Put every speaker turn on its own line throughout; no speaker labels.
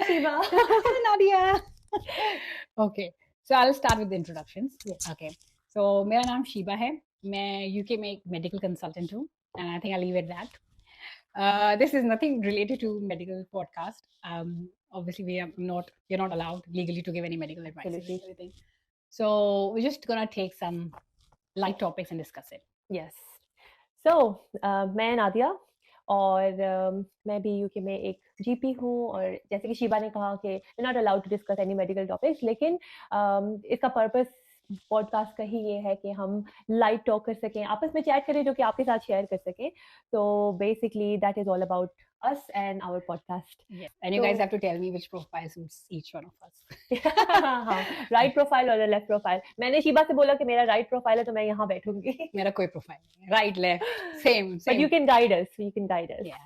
Shiva.
Hi, Nadia. Okay, so I'll start with the introductions.
Yes.
Okay, so मेरा नाम शीबा है. मैं UK में एक मेडिकल कंसल्टेंट हूँ, and I think I'll leave it at that. This is nothing related to medical podcast. Obviously, we're not allowed legally to give any medical advice and
Absolutely.
everything. So we're just gonna take some light topics and discuss it.
Yes. So, मैं नादिया और मैं भी UK में एक GP हूँ और जैसे कि शिवा ने कहा कि we not allowed to discuss any medical topics लेकिन इसका पर्पस पॉडकास्ट का ही ये है कि हम लाइट टॉक कर सकें आपस में चैट करें जो कि आपके साथ शेयर कर सकें तो basically that is all about us and our podcast.
Yes, and you guys have to tell me which profile suits each one of us.
हाँ, राइट प्रोफाइल और लेफ्ट प्रोफाइल. मैंने शिवा से बोला कि मेरा राइट प्रोफाइल है तो मैं यहाँ बैठूंगी.
मेरा कोई प्रोफाइल नहीं है. Right, left, same.
But you can guide us. You can guide us.
Yeah.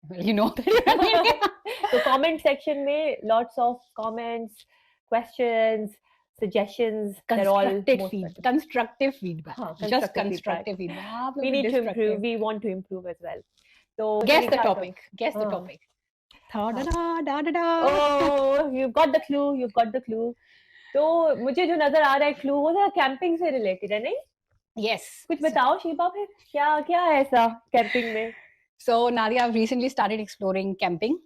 Well, you know that.
So comment section में lots of comments, questions, suggestions. They're all
constructive feedback.
हाँ,
Just constructive feedback.
We need to improve. We want to improve as well. So
guess the topic. Guess the topic. Da da da da.
Oh, you've got the clue. You've got the clue. तो मुझे जो नजर आ रहा है clue वो ना camping से related है नहीं?
Yes.
कुछ बताओ शिवा फिर क्या क्या है ऐसा कैंपिंग में?
So Nadia, I've recently started exploring camping.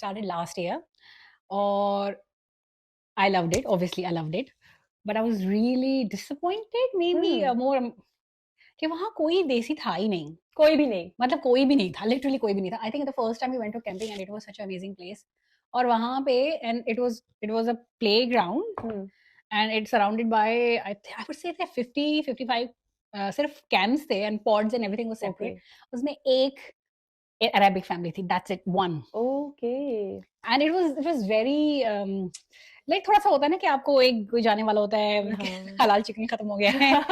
Started last year, or I loved it. Obviously, I loved it, but I was really disappointed. Maybe more कि वहाँ कोई देसी था ही नहीं.
कोई भी नहीं.
मतलब कोई भी नहीं था. Literally कोई भी नहीं था. I think the first time we went to camping and it was such an amazing place. और वहाँ पे and it was a playground and it's surrounded by I would say there 50-55 सिर्फ camps थे and pods and everything was separate. उसमें एक Arabic family थी. That's it. One.
Okay.
And it was very like थोड़ा सा होता है ना कि आपको एक कोई जाने वाला होता है हलाल चिकन खत्म हो गया है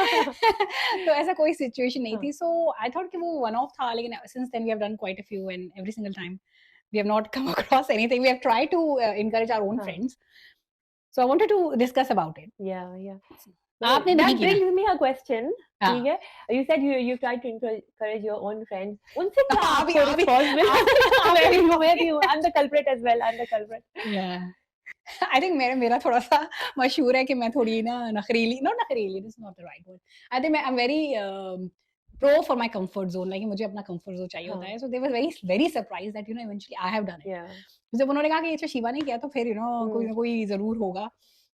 तो ऐसा कोई सिचुएशन नहीं थी so I thought कि वो one off था लेकिन since then we have done quite a few and every single time we have not come across anything we have tried to encourage our own friends so I wanted to discuss about it.
Yeah.
आपने
that
नहीं किया.
brings me a question. ठीक है. You said you tried to encourage your own friends. उनसे क्या आपको responsible? I'm the culprit as well. I'm the culprit.
Yeah. I think मेरा थोड़ा सा मशहूर है कि मैं थोड़ी ना नखरीली not नखरीली this is not the right word. I think I'm very pro for my comfort zone like मुझे अपना comfort zone चाहिए होता है so they were very surprised that eventually I have done it.
Yeah.
जब उन्होंने कहा कि ये तो शिवा ने किया तो फिर कोई ना कोई जरूर होगा.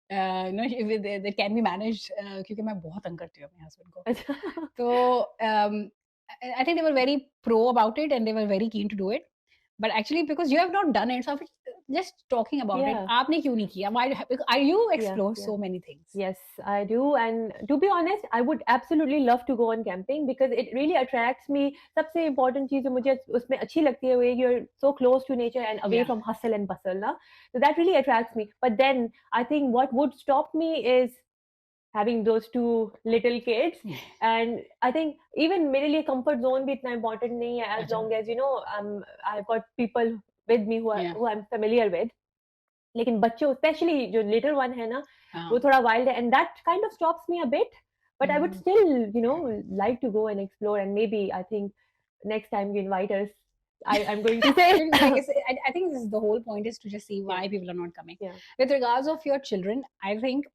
They can be managed क्योंकि मैं बहुत तंग करती हूँ अपने husband को. तो I think they were very pro about it and they were very keen to do it. But actually, because you have not done it, so just talking about it, आपने क्यों नहीं किया? Why are you explore so many things?
Yes, I do. And to be honest, I would absolutely love to go on camping because it really attracts me. सबसे important चीज़ जो मुझे उसमें अच्छी लगती है वो you're so close to nature and away from hustle and bustle ना. So that really attracts me. But then I think what would stop me is having those two little kids and I think even मेरे लिए comfort zone भी इतना important नहीं है as long as I've got people with me who I'm familiar with लेकिन बच्चों especially जो little one है ना वो थोड़ा wild है and that kind of stops me a bit but I would still like to go and explore and maybe I think next time you invite us I'm going to say
I think this is the whole point is to just see why people are not coming. With regards of your children, I think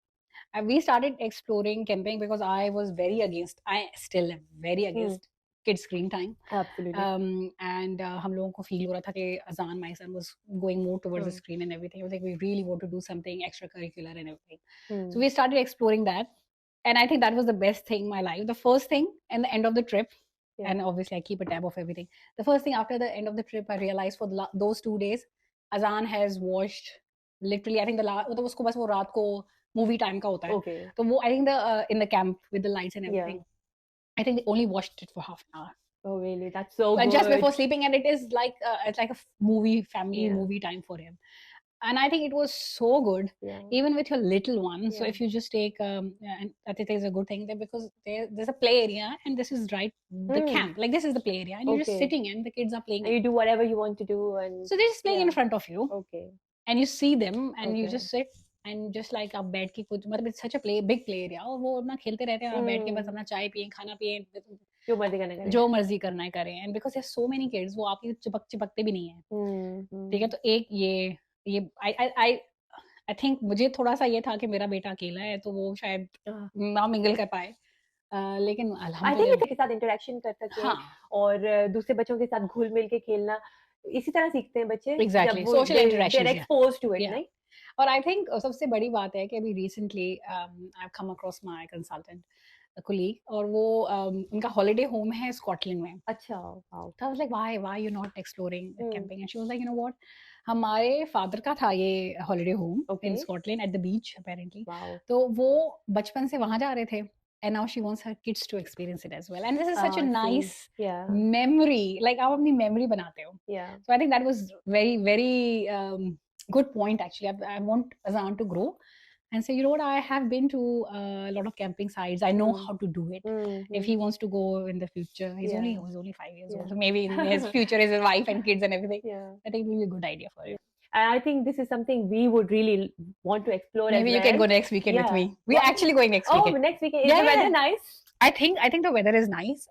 we started exploring camping because I was very against. I still am very against kids screen time.
Absolutely.
And हम लोगों को feel हो रहा था कि Azan, my son, was going more towards the screen and everything. I was like, we really want to do something extracurricular and everything. So we started exploring that. And I think that was the best thing in my life. The first thing and the end of the trip, and obviously I keep a tab of everything. The first thing after the end of the trip, I realized for those 2 days, Azan has watched literally, I think तो उसको बस वो रात को movie time का होता है. तो वो I think in the camp with the lights and everything, I think they only watched it for half an hour.
Oh really? That's so good.
Just before sleeping, and it is like it's like a movie, family movie time for him. And I think it was so good, even with your little one. So if you just take, and I think it's a good thing there because there's a play area, and this is right the camp. Like this is the play area, and you're just sitting in. The kids are playing.
And you do whatever you want to do, and
so they're just playing in front of you.
Okay.
And you see them, and you just sit. And just like आप बैठ के कुछ मतलब it's such a big play area और वो अपना खेलते रहते हैं बैठ के बस अपना चाय पिए खाना पिए जो मर्जी करना है करें and because there's so many kids वो आपकी चिपकते भी नहीं है ठीक है तो एक ये ये आई थिंक मुझे थोड़ा सा ये था कि मेरा बेटा अकेला है तो वो शायद ना मिंगल कर पाए, लेकिन
आई थिंक
अल्हम्दुलिल्लाह
के साथ इंटरेक्शन कर सके
हाँ
और दूसरे बच्चों के साथ घुल मिल के खेलना, इसी तरह सीखते हैं बच्चे
एग्जैक्टली
जब वो
social
they are
interactions
exposed to it,
या
नहीं?
और आई थिंक सबसे बड़ी बात है कि अभी recently I have come across my consultant colleague और वो उनका हॉलिडे होम है स्कॉटलैंड में।
अच्छा, वाओ।
तो I was like why you not exploring
um,
camping and she was like you know what हमारे फादर का था ये holiday home in
okay,
Scotland at the beach apparently.
Wow.
तो वो बचपन से वहां जा रहे थे and now she wants her kids to experience it as well and this is such a
see,
nice
yeah,
memory like आप अपनी मेमोरी बनाते हो।
या,
So I think that was very, very good point actually. I want Azan to grow and say, you know what, I have been to a lot of camping sites. I know
hmm,
how to do it.
Hmm,
If
hmm,
he wants to go in the future,
या,
he's only 5 years
या,
old. So maybe in his future, his wife and kids and everything.
या।
I think it will be a good idea for him.
And I think this is something we would really want to explore as
Maybe you can
well.
go next weekend with
Yeah.
me. We're
What?
actually going next
Oh,
weekend.
next weekend. Is
Yeah,
the
yeah,
weather
yeah.
nice?
I think the weather is nice.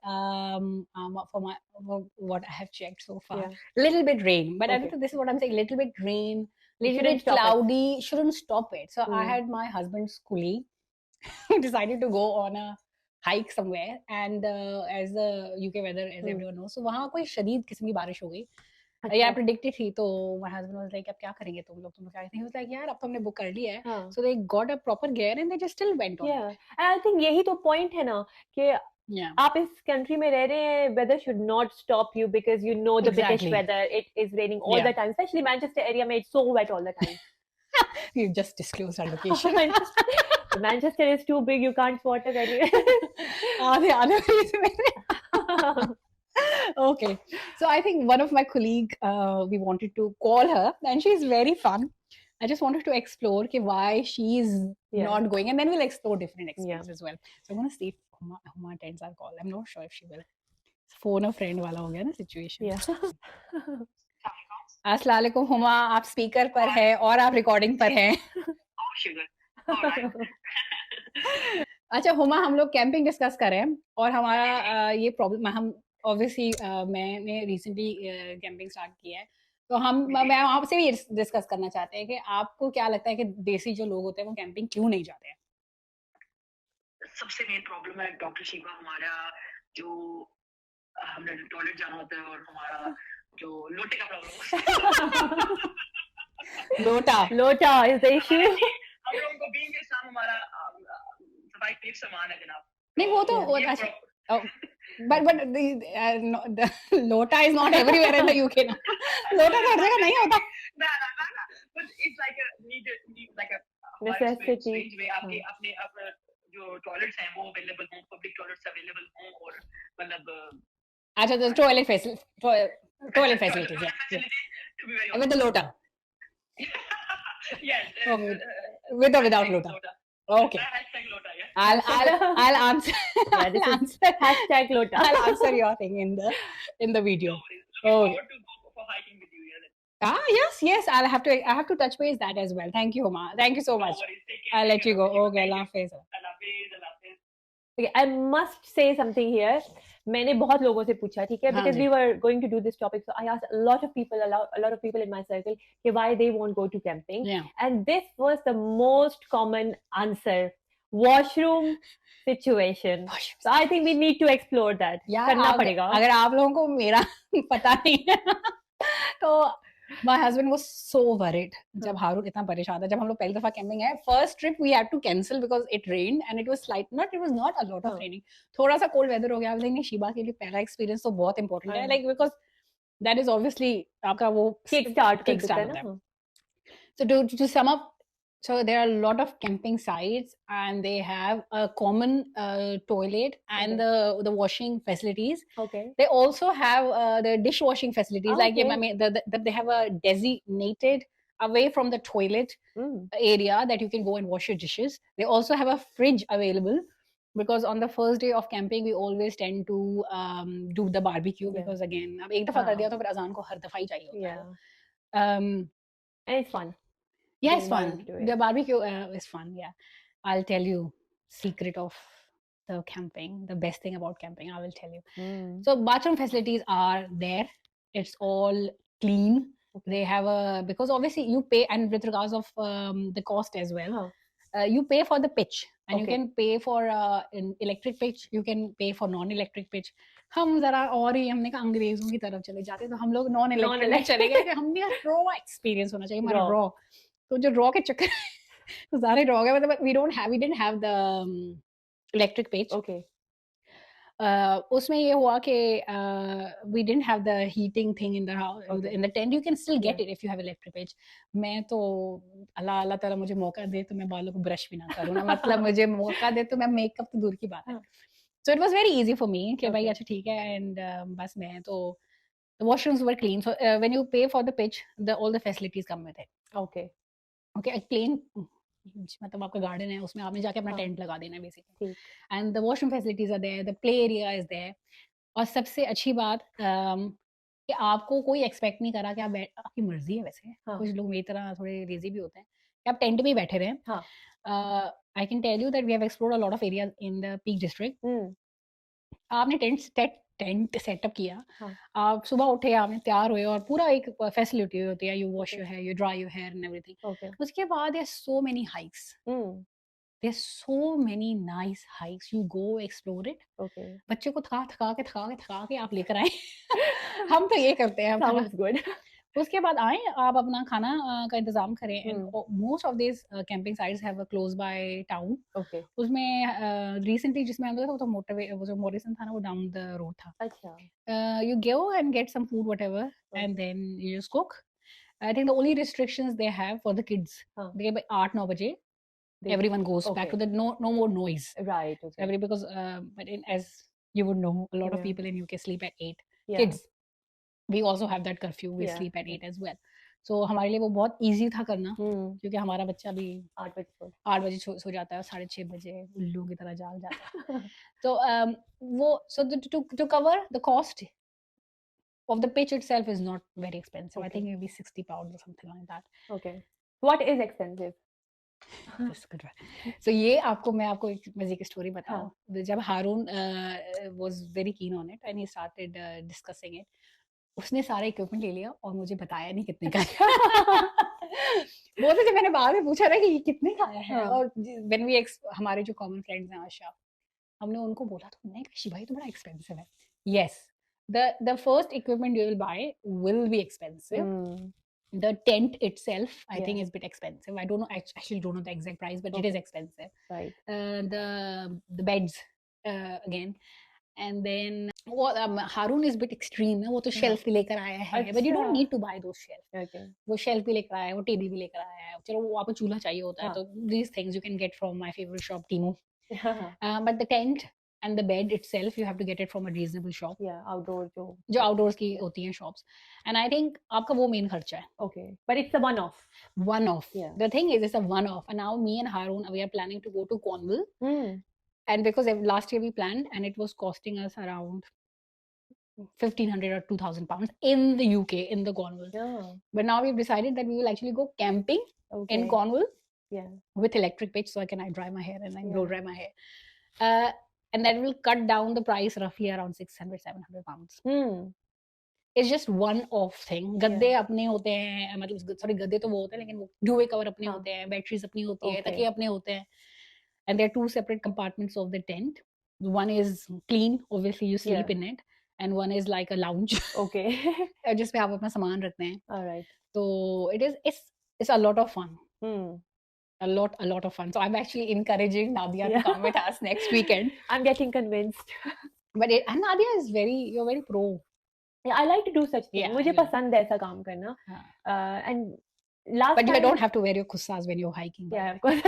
For what I have checked so far,
Yeah.
little bit rain, but I don't
Okay.
think this is what I'm saying. Little bit rain,
It
little
shouldn't
bit
stop us.
cloudy. Shouldn't stop it. So I
Hmm.
had my husband's colleague who decided to go on a hike somewhere, and as the UK weather, as
Hmm.
everyone knows, so वहाँ कोई शदीद किस्म की बारिश हो गई. Yeah,
अच्छा.
predicted थी तो my husband was like अब क्या करेंगे तुम लोग क्या करेंगे? He was like यार अब तो हमने बुक कर लिया है.
हाँ.
So they got a proper gear and they just still went on it.
Yeah. And I think यही तो point है ना कि
Yeah,
आप इस country में रह रहे हैं, weather should not stop you because you know the British
exactly.
weather. It is raining all
Yeah.
the time, especially Manchester area में it's so wet all the time.
You just disclosed our location.
Manchester is too big, you can't spot us anywhere.
आधे Okay. So I think one of my colleague, we wanted to call her, and she's very fun. I just wanted to explore why she's
Yeah.
not going, and then we'll explore different experiences
Yeah.
as well. So I'm gonna see if Huma attends our call. I'm not sure if she will. Phone a friend वाला हो गया ना situation.
Yeah.
अस्सलाम वालेकुम हुमा, आप speaker पर हैं और आप रिकॉर्डिंग पर हैं. अच्छा हुमा, हम लोग कैंपिंग डिस्कस कर रहे हैं और हमारा ये प्रॉब्लम हम ऑब्वियसली मैंने रिसेंटली कैंपिंग स्टार्ट किया है तो मैं आपसे भी डिस्कस करना चाहते हैं कि आपको क्या लगता है कि देसी जो लोग होते हैं वो कैंपिंग क्यों नहीं जाते हैं?
सबसे मेन प्रॉब्लम है डॉक्टर शिवा, हमारा जो हमने टॉयलेट जाना होता है और हमारा जो लोटे का प्रॉब्लम
लोटा is the issue.
हम लोगों को बीइंग इस्लाम हमारा सफाई के लिए समान है जनाब.
नहीं वो तो
ये
अच्छा but the lota is not everywhere in the UK ना. लोटा तो हर जगह नहीं होता.
but it's like a need like a
Necessity.
way आपके अपने जो टॉयलेट्स हैं वो अवेलेबल हों, पब्लिक टॉयलेट्स अवेलेबल हों और मतलब
अच्छा तो toilet facilities yeah with the lota.
Yes.
Okay. With or without lota. Okay.
Hashtag lota, yeah.
I'll answer.
Yeah, this is hashtag Lota.
I'll answer your thing in the video.
No worries. Looking
Okay.
forward to go for hiking with you. Yeah.
Yes. I have to touch base that as well. Thank you, Huma. Thank you so much.
No worries. Take care.
I'll let you go. Okay,
Thank
Allah
you.
Hafiz.
Allah Hafiz. Allah Hafiz.
Okay, I must say something here. मैंने बहुत लोगों से पूछा, ठीक है,
हाँ
because
ji.
we were going to do this topic, so I asked a lot of people in my circle कि why they won't go to camping,
Yeah.
and this was the most common answer: washroom situation. So I think we need to explore that.
यार
करना पड़ेगा.
अगर आप लोगों को मेरा पता नहीं है तो my husband was so worried जब हारून इतना परेशान था जब हम लोग पहली दफा कैंपिंग है. First trip we had to cancel because it rained and it was not a lot of raining. थोड़ा सा cold weather हो गया. नहीं शीबा के लिए पहला एक्सपीरियंस तो बहुत important है, like because that is obviously आपका वो
kick start
होता है. So to sum up, so there are a lot of camping sites and they have a common toilet and the washing facilities.
Okay.
They also have the dishwashing facilities. Like
Okay.
I mean, they have a designated away from the toilet area that you can go and wash your dishes. They also have a fridge available because on the first day of camping we always tend to do the barbecue because again अब एक दफा कर दिया तो फिर अजान को हर दफा ही चाहिए होता है.
And it's fun.
Yeah, it's fun.
Barbecue,
The barbecue is fun. Yeah, I'll tell you secret of the camping. The best thing about camping, I will tell you. So bathroom facilities are there. It's all clean.
Okay.
They have a, because obviously you pay, and with regards of the cost as well, you pay for the pitch, and you
Okay.
can pay for an electric pitch, you can pay for non-electric pitch. हम जरा और ही हमने कहा अंग्रेजों की तरफ चले जाते, तो हम लोग नॉन इलेक्ट्रिक में चले गए कि हमने रॉ एक्सपीरियंस होना चाहिए, हमारा
Raw.
रॉ. तो जो रॉ के चक्कर तो सारे रॉ गए, मतलब we didn't have the electric pitch.
Okay.
उसमें ये हुआ कि we didn't have the heating thing in the house,
Okay.
in the tent. You can still get
Yeah.
it if you have electric pitch. मैं तो अल्लाह ताला मुझे मौका दे तो मैं बालों को ब्रश भी ना करूँ ना, मतलब मुझे मौका दे तो मैं मेकअप तो दूर की बात है. So it was very easy for me कि भाई
Okay.
अच्छा ठीक है, and बस मैं तो the washrooms were clean. So when you pay for the pitch, all the facilities come with it.
Okay.
Okay, a plain, मतलब आपका गार्डन है, उसमें आपने जाके अपना
हाँ.
टेंट लगा देना है बेसिकली,
ठीक.
And the washroom facilities are there, the play area is there. और सबसे अच्छी बात कि आपको कोई एक्सपेक्ट नहीं करा कि आप आपकी मर्जी है वैसे.
हाँ.
कुछ लोग मेरी तरह थोड़े लेजी भी होते हैं कि आप टेंट में ही बैठे रहें.
हाँ.
I can tell you that we have explored a lot of areas in the Peak District. आपने टेंट सेटअप किया,
हाँ.
आप सुबह उठे, आपने तैयार हुए, और पूरा एक फैसिलिटी होती है, you wash your hair, you dry your hair and everything.
Okay.
उसके बाद there so many hikes, there so many nice hikes, you go explore it.
Okay.
बच्चे को थका के आप लेकर आए. हम तो ये करते हैं, हम थका.
Sounds good.
उसके बाद आए, आप अपना खाना का इंतजाम करें. And
Hmm.
Most of this camping sites have a close by town.
Okay.
उसमें रिसेंटली जिसमें हम गए थे वो तो मोटरवे, वो जो मॉरिसन था ना, वो डाउन द रोड था.
अच्छा.
You go and get some food, whatever, and then you just cook. I think the only restrictions they have for the kids,
हाँ.
they by 8-9 baje,
They-
everyone goes back
Okay.
to the no more noise.
Right. Okay.
Because but as you would know, a lot of
Yeah.
people in UK sleep at 8.
Yeah.
Kids, we also have that curfew. We
Yeah.
sleep at 8 as well. So हमारे लिए वो बहुत easy था करना, क्योंकि हमारा बच्चा भी
8 बजे
8 बजे सो जाता है, और 6:30 बजे उल्लू की तरह जाग जाता है. So वो to cover the cost of the pitch itself is not very expensive. I
Okay.
think maybe 60 pounds or something like that.
Okay. What is expensive?
That's good. So ये आपको मैं आपको एक मजे की स्टोरी बताऊं. जब हारून was very keen on it and he started discussing it, उसने सारा इक्विपमेंट ले लिया और मुझे बताया नहीं कितने का. वो तो जब मैंने बाद में पूछा ना कि ये कितने का आया है, और when we हमारे जो कॉमन फ्रेंड्स हैं आशा, हमने उनको बोला तो नहीं कि भाई तो बड़ा एक्सपेंसिव है. Yes, the first equipment you will buy will be expensive. The tent itself, I think, is a bit expensive. I don't know, actually don't know the exact price, but it is expensive.
Right.
The beds again, and then what Harun is a bit extreme. वो तो shelf भी लेकर आया है, but you don't need to buy those shelves.
Okay.
वो shelf भी लेकर आया है, वो table भी लेकर आया है. चलो वो आपको चूल्हा चाहिए होता है, तो these things you can get from my favorite shop, Temu. But the tent and the bed itself, you have to get it from a reasonable shop.
Yeah, outdoor
जो outdoors की होती हैं shops. And I think आपका वो main खर्चा है.
Okay, but it's a one-off.
One-off.
Yeah.
The thing is, it's a one-off. And now me and Harun, we are planning to go to Cornwall. And because last year we planned, and it was costing us around 1,500 or 2,000 pounds in the UK, in the Cornwall.
Yeah.
But now we've decided that we will actually go camping in Cornwall.
Yeah.
With electric pitch, so I can dry my hair and then blow dry my hair. And that will cut down the price roughly around 600-700 pounds. It's just one-off thing. गद्दे अपने होते हैं, मतलब sorry गद्दे तो वो होते हैं, लेकिन वो duvet cover अपने होते हैं, batteries अपनी होती है, तकिए अपने होते हैं. And there are two separate compartments of the tent. One is clean, obviously you sleep in it, and one is like a lounge.
Okay.
जिसपे आप अपना सामान रखते हैं.
All right.
So it's a lot of fun. A lot of fun. So I'm actually encouraging Nadia to come with us next weekend.
I'm getting convinced.
But and Nadia is you're very pro.
Yeah, I like to do such things. मुझे पसंद है ऐसा काम करना. And last
but
time,
you don't have to wear your khussas when you're hiking.
Yeah, of course.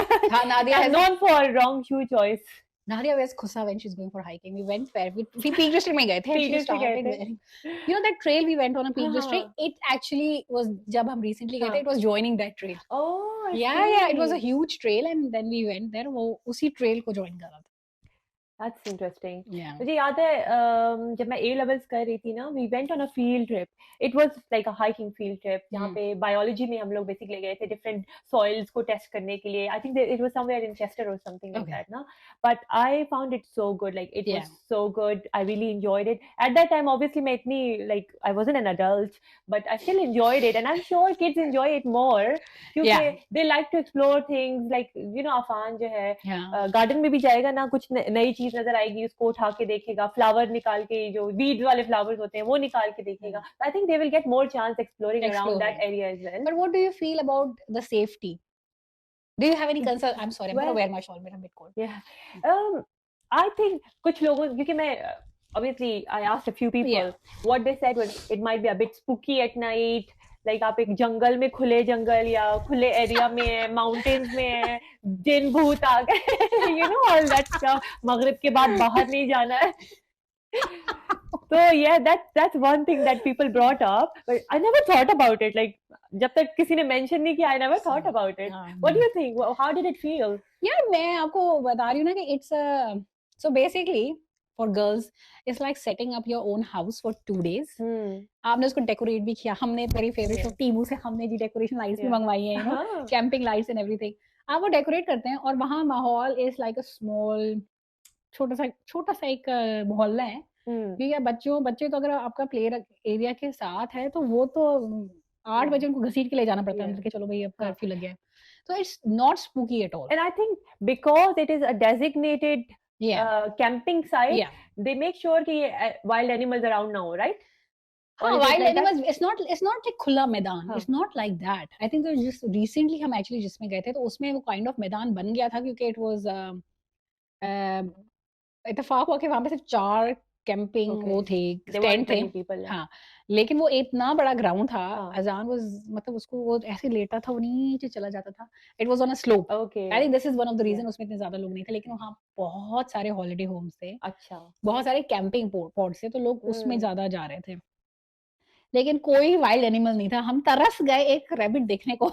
Nadia
I'm known for wrong shoe choice.
Nadia wears khussa when she's going for hiking. We went there. We Peak District में गए थे. She started wearing. You know that trail we went on a Peak District? It actually was, जब हम recently गए थे, it was joining that trail.
Oh, I
yeah, it was a huge trail, and then we went there. वो उसी trail को join करा था.
That's interesting.
Yeah.
मुझे याद है जब मैं A levels कर रही थी ना, we went on a field trip. It was like a hiking field trip जहाँ पे biology में हम लोग basically गए थे different soils को test करने के लिए. I think it was somewhere in Chester or something like that, ना. But I found it so good. Like it was so good. I really enjoyed it. At that time, obviously, मैं इतनी like I wasn't an adult, but I still enjoyed it, and I'm sure kids enjoy it more क्योंकि they like to explore things. Like you know, Affan जो है garden में भी जाएगा ना, कुछ नई चीज नजर आएगी, उसको उठा के देखेगा, फ्लावर निकाल के, जो वीड्स वाले फ्लावर्स होते हैं वो निकाल के देखेगा. I think they will get more chance exploring around that area as well.
But what do you feel about the safety? Do you have any concern? I'm sorry, I'm gonna wear my shawl. I'm a bit cold.
Yeah. I think कुछ लोगों, क्योंकि मैं obviously I asked a few people, what they said was it might be a bit spooky at night. Like आप एक जंगल में, खुले जंगल या खुले एरिया में है, माउंटेन्स में है, जिन भूत आ गए, you know all that stuff. मगरिब के बाद बाहर नहीं जाना है. So yeah, that's one thing that people brought up, but I never thought about it. Like जब तक किसी ने mention नहीं किया, I never thought about it. What do you think? How did it feel?
Yeah, मैं आपको बता रही हूँ ना कि it's so basically for girls it's like setting up your own house for 2 days. आपने उसको डेकोरेट भी किया. हमने मेरी फेवरेट शो टीमू से हमने जी डेकोरेशन लाइट्स भी मंगवाई हैं, you know, camping lights and everything. आप वो डेकोरेट करते हैं और वहाँ माहौल इज लाइक अ स्मॉल, छोटा सा एक मोहल्ला है. ठीक है, बच्चे तो अगर आपका प्ले एरिया के साथ है तो वो तो 8 बजे उनको घसीट के ले जाना पड़ता है कि चलो भाई अब कर्फ्यू लग गया है. So it's not spooky at all.
And I think because it is a designated camping site, they make sure कि wild animals around now, right?
Wild animals, it's not like खुला मैदान. It's not like that. I think that just recently हम actually जिसमें गए थे तो उसमें वो kind of मैदान बन गया था क्योंकि it was इत्तेफाक हुआ कि वहाँ पे सिर्फ 4 कैंपिंग वो थे, स्टैंड थे. हाँ, लेकिन वो इतना बड़ा ग्राउंड था. अजान वाज मतलब उसको वो ऐसे लेटा था, वो नीचे चला जाता था. It was on a slope. I think this is one of the reason उसमें इतने ज्यादा लोग नहीं थे. लेकिन वहाँ बहुत सारे हॉलिडे होम्स थे.
अच्छा. बहुत
सारे कैंपिंग पॉट्स थे, तो लोग उसमें ज्यादा जा रहे थे. लेकिन कोई वाइल्ड एनिमल नहीं था. हम तरस गए एक रैबिट देखने को.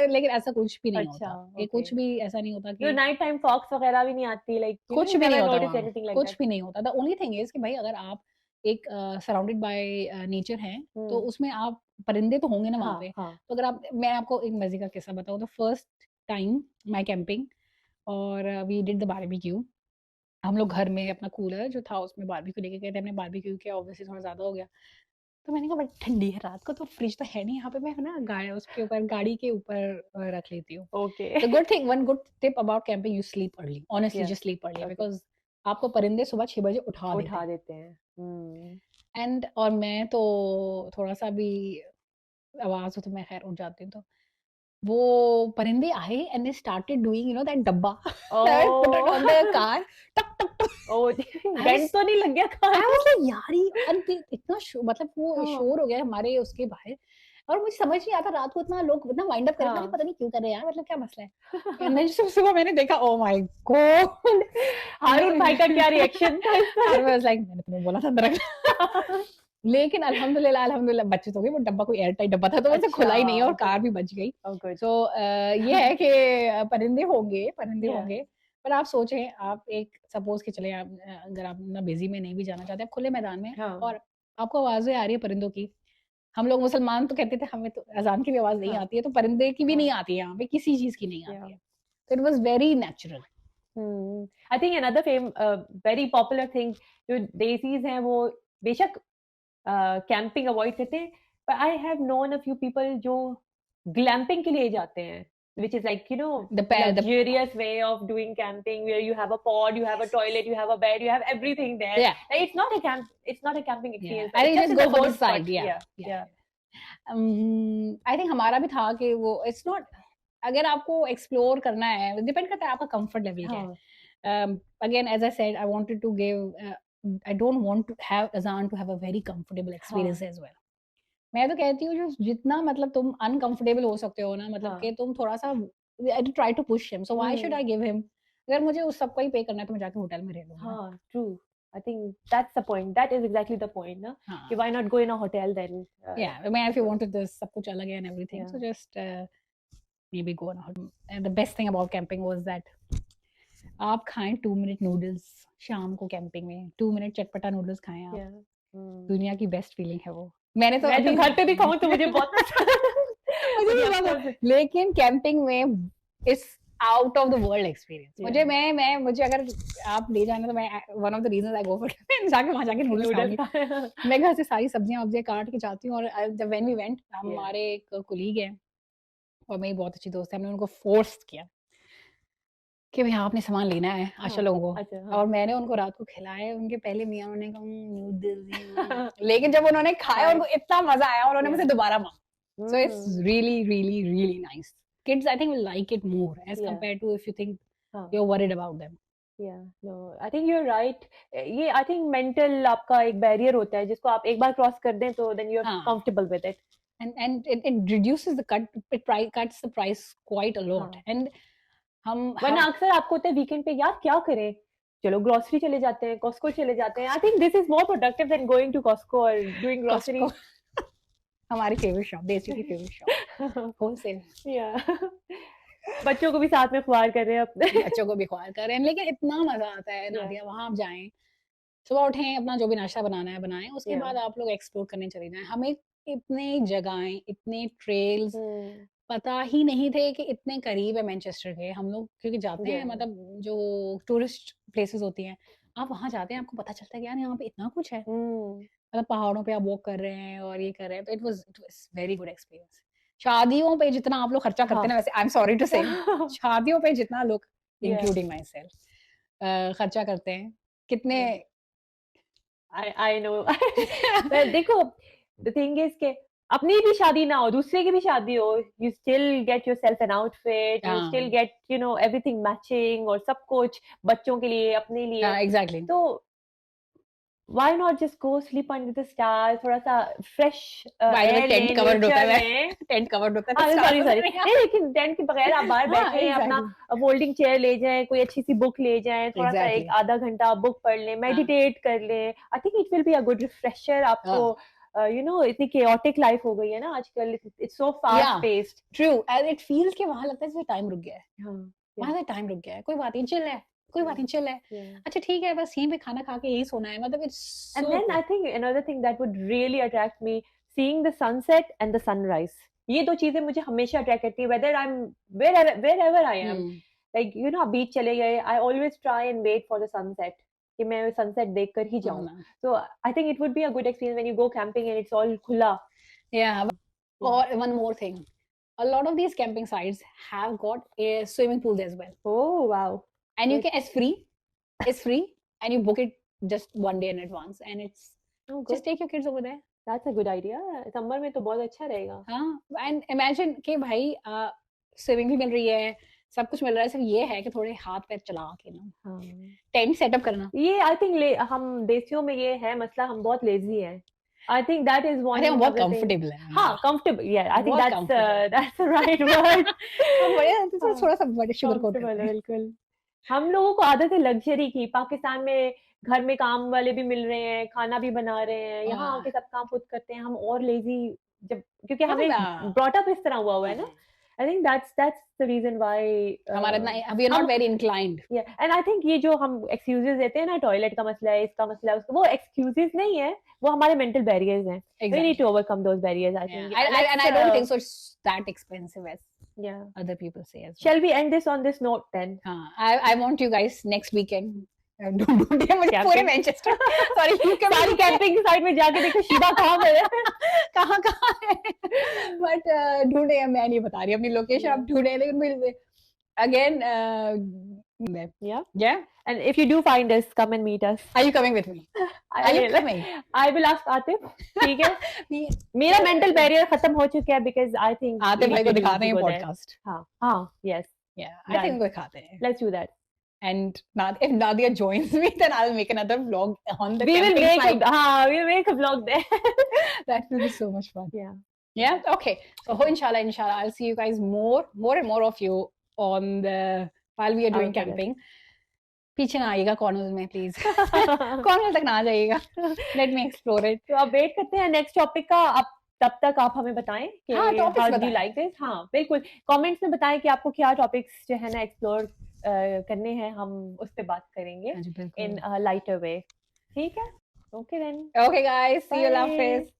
लेकिन ऐसा कुछ भी नहीं होता. कुछ भी ऐसा नहीं होता कि
नाइट टाइम फॉक्स वगैरह भी नहीं आती. लाइक
कुछ भी नहीं होता. कुछ भी नहीं होता. द ओनली थिंग इज कि भाई अगर आप एक सराउंडेड बाय नेचर हैं तो उसमें आप परिंदे तो होंगे ना वहाँ पे. तो अगर आप, मैं आपको एक मजे का किस्सा बताऊँ. तो फर्स्ट टाइम माय कैंपिंग और वी डिड द बारबेक्यू. हम लोग घर में अपना कूलर जो था उसमें बारबेक्यू लेके गए थे. हमने बारबेक्यू किया, ऑब्वियसली थोड़ा ज्यादा हो गया. तो मैंने कहा बड़ी ठंडी है रात को, तो फ्रिज तो है नहीं यहाँ पे, मैं ना उसके ऊपर गाड़ी के ऊपर रख लेती हूँ. The good thing, one good tip about camping, you sleep early. Honestly, just sleep early because आपको परिंदे सुबह 6 बजे उठा देते हैं. एंड और मैं तो थोड़ा सा भी आवाज हो तो मैं खैर उठ जाती हूँ. तो वो परिंदे आए and they started doing, you know, that डब्बा put it on the car. टक टक टक.
बेंट तो नहीं लग गया कार?
I was like यार ये इतना मतलब वो शोर हो गया हमारे उसके बाहर. और मुझे समझ नहीं आता रात को इतना लोग इतना वाइंड अप कर रहे हैं, पता नहीं क्यों कर रहे हैं यार, मतलब क्या मसला है. एंड देन सुबह मैंने देखा, ओह माय गॉड,
हारून भाई का क्या रिएक्शन था इस पर.
I was like मैंने तुम्हें बोला था अंदर रखना. लेकिन अल्हम्दुलिल्लाह बच्चे तो गए. वो डब्बा कोई एयर टाइट डब्बा था तो वैसे खुला ही नहीं है और कार भी बच गई. सो ये है कि परिंदे होंगे. पर आप सोचें, आप एक सपोज के चले, आप अगर आप ना बिजी में नहीं भी जाना चाहते, आप खुले मैदान में और आपको आवाजें आ रही है परिंदों की. हम लोग मुसलमान तो कहते थे हमें तो अजान की भी आवाज नहीं आती है, तो परिंदे की भी नहीं आती है यहाँ पे, किसी चीज की नहीं आती है. तो it was very natural.
I think another very popular thing जो देसीज हैं वो बेशक कैंपिंग अवॉइड करते हैं, but I have known a few people जो ग्लैम्पिंग के लिए जाते हैं, which is like, you know, the luxurious way of doing camping where you have a pod, you have a toilet, you have a bed, you have everything there. Like, it's not a camping experience.
I think just go for the side. I think हमारा भी था कि वो it's not, अगर आपको explore करना है, depend करता है आपका कंफर्ट लेवल क्या है. Again, as I said, I wanted to give I don't want to have Azan to have a very comfortable experience as well. मैं तो कहती हूँ जो जितना मतलब तुम अनकंफर्टेबल हो सकते हो ना, मतलब कि तुम थोड़ा सा try to push him. So why should I give him? अगर मुझे उस सबका ही पे करना है तो मैं जाके होटल में रह लूँगा.
हाँ, true. I think that's the point. That is exactly the point, ना? कि why not go in a hotel then?
Yeah, I mean if you wanted this सब कुछ अलग है and everything, so just maybe go on a hotel. And the best thing about camping was that आप खाएं 2 minute noodles शाम को camping में, 2 minute चटपटा नूडल्स खाएं आप,
Yeah.
दुनिया की बेस्ट फीलिंग है वो। मैंने तो
मैं तो
अभी
घर पे भी खाऊं तो मुझे बहुत पसंद
मुझे भी
of
बहुत
course
पसंद, लेकिन कैंपिंग में it's out of the world experience. मुझे
Yeah.
मुझे अगर आप ले जाना तो मैं one of the reasons I go for जाके वहां जाके नूडल्स
नूडल्स
खाऊंगी। मैं घर से सारी सब्जियां वब्जियां काट के जाती हूँ, और जब व्हेन वी वेंट, हमारे एक कोलीग है और मेरी बहुत अच्छी दोस्त है, हमने उनको फोर्स किया कि भैया आपने सामान लेना है आशा लोगों को,
अच्छा
और मैंने उनको रात को खिलाए। उनके पहले मियाँ उन्होंने कहा नूडल्स, लेकिन जब उन्होंने खाया उनको इतना मजा आया और उन्होंने मुझसे दोबारा मांगा। So it's really really really nice. Kids I think will like it more as compared to if you think you're worried about them.
Yeah, no, I think you're right. ये I think mental आपका एक barrier होता है जिसको आप एक बार cross कर दें तो then you're comfortable with it.
And it reduces the cuts the price quite a lot. And
वरना अक्सर आपको होता है वीकेंड पे यार क्या करें, चलो ग्रोसरी चले जाते हैं, कॉस्को चले जाते हैं। I think this is more productive than going to Costco और डूइंग ग्रोसरी।
हमारी favourite shop, basically favourite shop, wholesale.
या बच्चों को भी साथ में ख्वार कर रहे हैं, अपने
बच्चों को भी ख्वार कर रहे हैं, लेकिन इतना मजा आता है नादिया, वहां आप जाएं, सुबह उठें, अपना जो भी नाश्ता बनाना है बनाएं, उसके बाद आप लोग एक्सप्लोर करने चले जाएं। हमें इतने जगहें, इतने ट्रेल्स पता ही नहीं थे कि इतने करीब है मैनचेस्टर के। हम लोग क्योंकि जाते हैं, मतलब जो टूरिस्ट प्लेसेस होती हैं, आप वहां जाते हैं, आपको पता चलता है कि यार यहाँ पे इतना कुछ है, मतलब पहाड़ों पे आप वॉक कर रहे हैं और ये कर रहे हैं, तो it was very good experience. शादियों पे जितना आप लोग खर्चा करते हैं, वैसे आई एम सॉरी टू से, शादियों पे जितना लोग इंक्लूडिंग माई सेल्फ खर्चा करते हैं, कितने
आई नो देखो द थिंग इज के अपनी भी शादी ना हो, दूसरे की भी शादी हो, you still get yourself an outfit, you still get you know everything matching, और सब कुछ बच्चों के लिए, अपने लिए।
एग्जैक्टली।
तो why not just go sleep under the stars, थोड़ा सा fresh air
टेंट कवर्ड होता है, टेंट कवर्ड होता है,
सॉरी नहीं, लेकिन टेंट के बगैर आप बाहर बैठे हैं, अपना फोल्डिंग चेयर ले जाएं, कोई अच्छी सी बुक ले जाएं, थोड़ा सा एक आधा घंटा बुक पढ़ लें, मेडिटेट कर लें। I think it will be a good refresher आपको। यू नो इतनी chaotic लाइफ हो गई है ना आजकल, it's so fast paced.
True, and it feels कि वहां लगता है जैसे टाइम रुक गया है, वहां से टाइम रुक गया है, कोई बात नहीं, चिल है, कोई बात नहीं, चिल है, अच्छा ठीक है, बस यहीं पे खाना खा के यही सोना है, मतलब it's so.
And then I think another thing that would really attract me, seeing the sunset and the sunrise. ये दो चीजें मुझे हमेशा अट्रैक्ट करती है, whether I'm wherever I am. Like you know, बीच चले गए, I always try and wait for the sunset, कि मैं सनसेट देख कर ही जाऊं। So I think it would be a good experience when you go camping and it's all खुला।
Yeah, or one more thing, a lot of these camping sites have got swimming pools as well.
Oh wow.
And you can, it's free and you book it just one day in advance, and it's just take your kids over there.
That's a good idea. Summer में तो बहुत अच्छा रहेगा।
हाँ, and imagine कि भाई swimming भी मिल रही है, सब कुछ मिल रहा है, सिर्फ ये है कि थोड़े हाथ पैर चला के ना टेंट सेटअप करना।
ये आई थिंक हम देसियों में ये है मसला, हम बहुत लेजी हैं। I think that is one.
I think बहुत comfortable है।
हाँ, comfortable. Yeah, I think that's the right word.
थोड़ा सा बड़े शुगर कोट है।
बिल्कुल। हम लोगों को आदत है लग्जरी की। पाकिस्तान में घर में काम वाले भी मिल रहे हैं, खाना भी बना रहे हैं, यहाँ आके सब काम खुद करते हैं, हम और लेजी, जब क्योंकि हमें ब्रॉट अप इस तरह हुआ है ना। I think that's the reason why
हमारा इतना we are not very inclined.
Yeah, and I think ये जो हम excuses देते हैं ना, टॉयलेट का मसला है, इसका मसला है, उसका, वो excuses नहीं है, वो हमारे mental barriers हैं. We need to overcome those barriers, I think.
And I don't think so it's that expensive as other people say as well.
Shall we end this on this note then?
I want you guys next weekend. ढूंढे मुझे पूरे Manchester, sorry UK
सारी camping site में जाके देखो शिवा कहाँ पे है,
कहाँ है, बट ढूंढे, मैं नहीं बता रही अपनी लोकेशन, आप ढूंढे, लेकिन again yeah,
and if you do find us, come and meet us.
Are you coming with me? Are you coming?
I will ask Atif. ठीक है, मेरा mental barrier खत्म हो चुका है, because I think
आतिफ भाई को दिखाते हैं podcast.
हाँ yes,
I think वो दिखाते हैं.
Let's do that.
And if Nadia joins me, then I'll make another vlog on the camping site.
We'll make a vlog there.
That will be so much fun. Yeah. Okay. So inshallah, I'll see you guys more and more of you on the while we are doing camping. पीछे ना आइएगा corner में please, corner तक ना आ जाइएगा, let me explore it.
तो अब wait करते हैं नेक्स्ट टॉपिक का। अब तब तक आप हमें बताएं कि how do you like this. हाँ बिल्कुल, कमेंट्स में बताएं कि आपको क्या टॉपिक्स जो है ना एक्सप्लोर करने हैं हम उस पे बात करेंगे
हाँ जी,
in
बिल्कुल।
a lighter way. ठीक है? Okay then.
Okay guys, see you, love
Bye.
face.